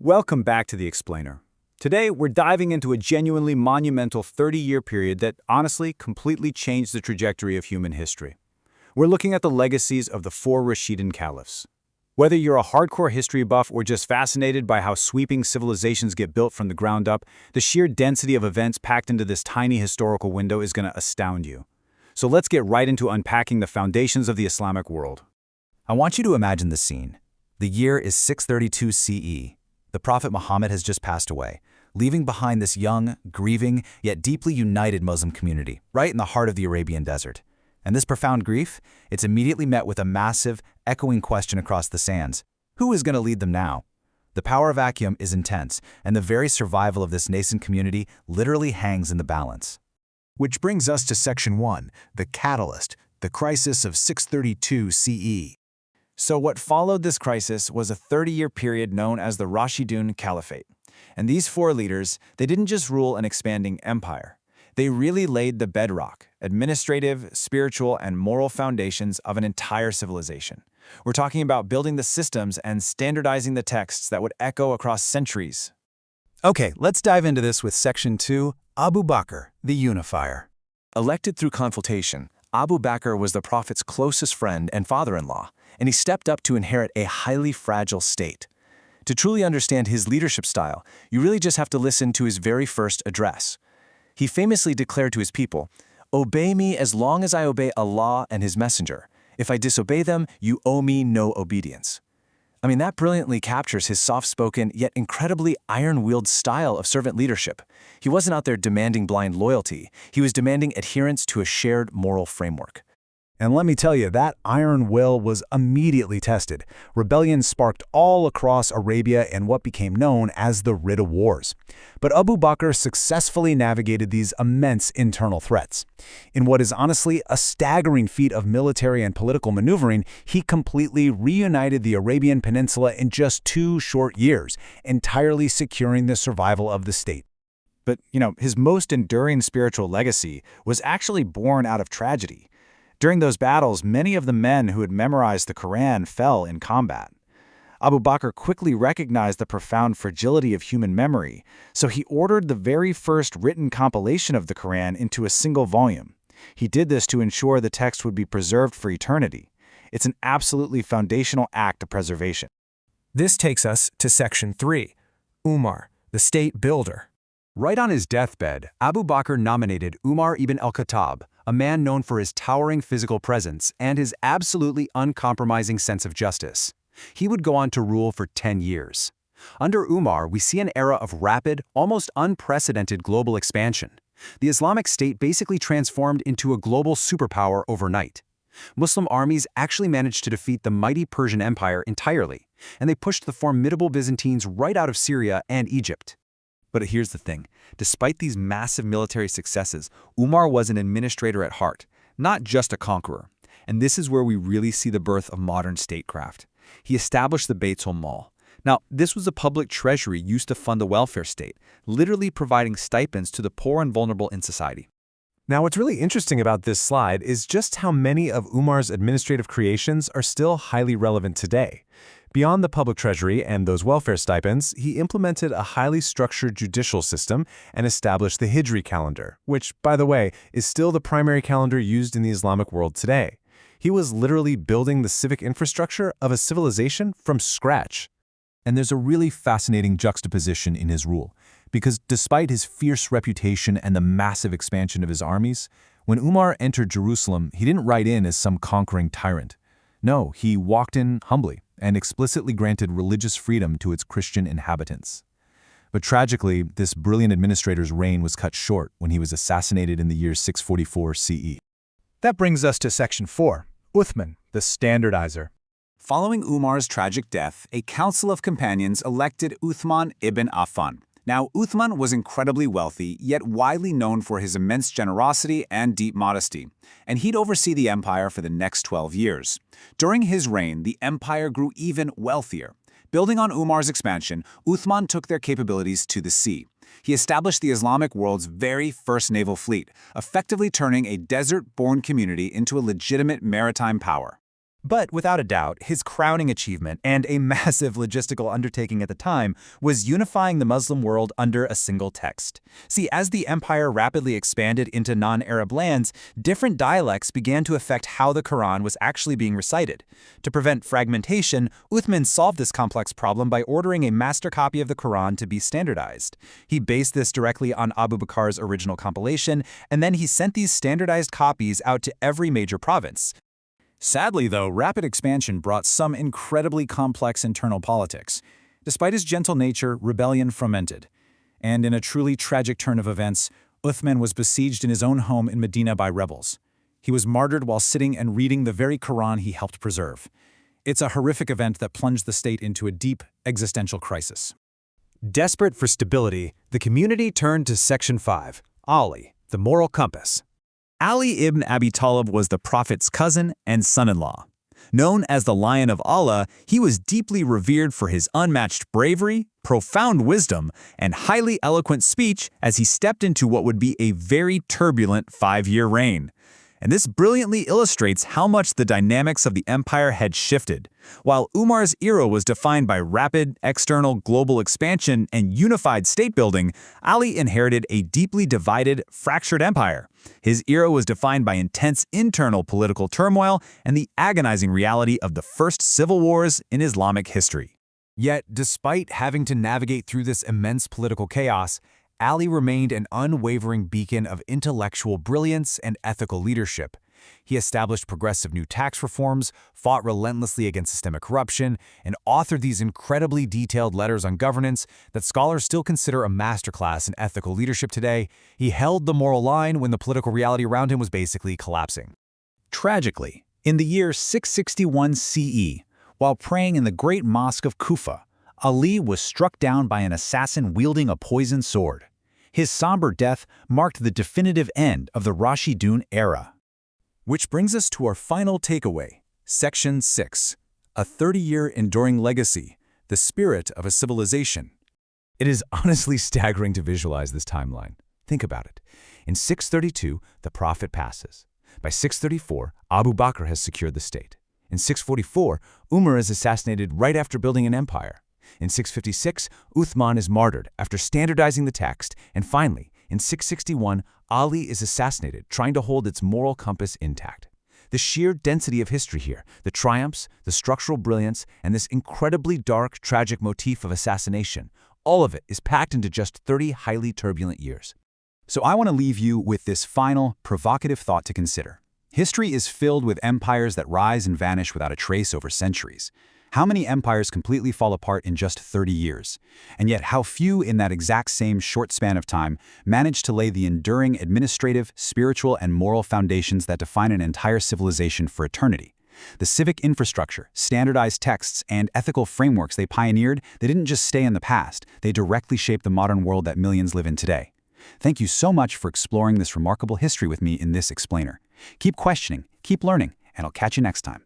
Welcome back to The Explainer. Today, we're diving into a genuinely monumental 30-year period that honestly completely changed the trajectory of human history. We're looking at the legacies of the four Rashideen Caliphs. Whether you're a hardcore history buff or just fascinated by how sweeping civilizations get built from the ground up, the sheer density of events packed into this tiny historical window is going to astound you. So let's get right into unpacking the foundations of the Islamic world. I want you to imagine the scene. The year is 632 CE. The Prophet Muhammad has just passed away, leaving behind this young, grieving, yet deeply united Muslim community, right in the heart of the Arabian desert. And this profound grief, it's immediately met with a massive, echoing question across the sands. Who is going to lead them now? The power vacuum is intense, and the very survival of this nascent community literally hangs in the balance. Which brings us to Section 1, the catalyst, the crisis of 632 CE. So what followed this crisis was a 30-year period known as the Rashidun Caliphate. And these four leaders, they didn't just rule an expanding empire. They really laid the bedrock, administrative, spiritual, and moral foundations of an entire civilization. We're talking about building the systems and standardizing the texts that would echo across centuries. Okay, let's dive into this with Section 2, Abu Bakr, the unifier. Elected through consultation, Abu Bakr was the Prophet's closest friend and father-in-law, and he stepped up to inherit a highly fragile state. To truly understand his leadership style, you really just have to listen to his very first address. He famously declared to his people, "Obey me as long as I obey Allah and His Messenger. If I disobey them, you owe me no obedience." I mean, that brilliantly captures his soft-spoken yet incredibly iron-willed style of servant leadership. He wasn't out there demanding blind loyalty. He was demanding adherence to a shared moral framework. And let me tell you, that iron will was immediately tested. Rebellion sparked all across Arabia in what became known as the Ridda Wars. But Abu Bakr successfully navigated these immense internal threats. In what is honestly a staggering feat of military and political maneuvering, he completely reunited the Arabian Peninsula in just 2 short years, entirely securing the survival of the state. But, his most enduring spiritual legacy was actually born out of tragedy. During those battles, many of the men who had memorized the Quran fell in combat. Abu Bakr quickly recognized the profound fragility of human memory, so he ordered the very first written compilation of the Quran into a single volume. He did this to ensure the text would be preserved for eternity. It's an absolutely foundational act of preservation. This takes us to Section 3, Umar, the state builder. Right on his deathbed, Abu Bakr nominated Umar ibn al-Khattab, a man known for his towering physical presence and his absolutely uncompromising sense of justice. He would go on to rule for 10 years. Under Umar, we see an era of rapid, almost unprecedented global expansion. The Islamic State basically transformed into a global superpower overnight. Muslim armies actually managed to defeat the mighty Persian Empire entirely, and they pushed the formidable Byzantines right out of Syria and Egypt. But here's the thing. Despite these massive military successes, Umar was an administrator at heart, not just a conqueror. And this is where we really see the birth of modern statecraft. He established the Beit al-Mal. Now, this was a public treasury used to fund the welfare state, literally providing stipends to the poor and vulnerable in society. Now, what's really interesting about this slide is just how many of Umar's administrative creations are still highly relevant today. Beyond the public treasury and those welfare stipends, he implemented a highly structured judicial system and established the Hijri calendar, which, by the way, is still the primary calendar used in the Islamic world today. He was literally building the civic infrastructure of a civilization from scratch. And there's a really fascinating juxtaposition in his rule, because despite his fierce reputation and the massive expansion of his armies, when Umar entered Jerusalem, he didn't ride in as some conquering tyrant. No, he walked in humbly and explicitly granted religious freedom to its Christian inhabitants. But tragically, this brilliant administrator's reign was cut short when he was assassinated in the year 644 CE. That brings us to Section 4, Uthman, the standardizer. Following Umar's tragic death, a council of companions elected Uthman ibn Affan. Now, Uthman was incredibly wealthy, yet widely known for his immense generosity and deep modesty, and he'd oversee the empire for the next 12 years. During his reign, the empire grew even wealthier. Building on Umar's expansion, Uthman took their capabilities to the sea. He established the Islamic world's very first naval fleet, effectively turning a desert-born community into a legitimate maritime power. But without a doubt, his crowning achievement, and a massive logistical undertaking at the time, was unifying the Muslim world under a single text. See, as the empire rapidly expanded into non-Arab lands, different dialects began to affect how the Quran was actually being recited. To prevent fragmentation, Uthman solved this complex problem by ordering a master copy of the Quran to be standardized. He based this directly on Abu Bakr's original compilation, and then he sent these standardized copies out to every major province. Sadly, though, rapid expansion brought some incredibly complex internal politics. Despite his gentle nature, rebellion fermented. And in a truly tragic turn of events, Uthman was besieged in his own home in Medina by rebels. He was martyred while sitting and reading the very Quran he helped preserve. It's a horrific event that plunged the state into a deep existential crisis. Desperate for stability, the community turned to Section 5, Ali, the moral compass. Ali ibn Abi Talib was the Prophet's cousin and son-in-law. Known as the Lion of Allah, he was deeply revered for his unmatched bravery, profound wisdom, and highly eloquent speech as he stepped into what would be a very turbulent 5-year reign. And this brilliantly illustrates how much the dynamics of the empire had shifted. While Umar's era was defined by rapid, external global expansion and unified state building, Ali inherited a deeply divided, fractured empire. His era was defined by intense internal political turmoil and the agonizing reality of the first civil wars in Islamic history. Yet, despite having to navigate through this immense political chaos, Ali remained an unwavering beacon of intellectual brilliance and ethical leadership. He established progressive new tax reforms, fought relentlessly against systemic corruption, and authored these incredibly detailed letters on governance that scholars still consider a masterclass in ethical leadership today. He held the moral line when the political reality around him was basically collapsing. Tragically, in the year 661 CE, while praying in the great mosque of Kufa, Ali was struck down by an assassin wielding a poisoned sword. His somber death marked the definitive end of the Rashideen era. Which brings us to our final takeaway, Section 6, a 30-year enduring legacy, the spirit of a civilization. It is honestly staggering to visualize this timeline. Think about it. In 632, the Prophet passes. By 634, Abu Bakr has secured the state. In 644, Umar is assassinated right after building an empire. In 656, Uthman is martyred after standardizing the text, and finally, in 661, Ali is assassinated, trying to hold its moral compass intact. The sheer density of history here, the triumphs, the structural brilliance, and this incredibly dark, tragic motif of assassination, all of it is packed into just 30 highly turbulent years. So I want to leave you with this final, provocative thought to consider. History is filled with empires that rise and vanish without a trace over centuries. How many empires completely fall apart in just 30 years? And yet how few in that exact same short span of time manage to lay the enduring administrative, spiritual, and moral foundations that define an entire civilization for eternity? The civic infrastructure, standardized texts, and ethical frameworks they pioneered, they didn't just stay in the past, they directly shaped the modern world that millions live in today. Thank you so much for exploring this remarkable history with me in this explainer. Keep questioning, keep learning, and I'll catch you next time.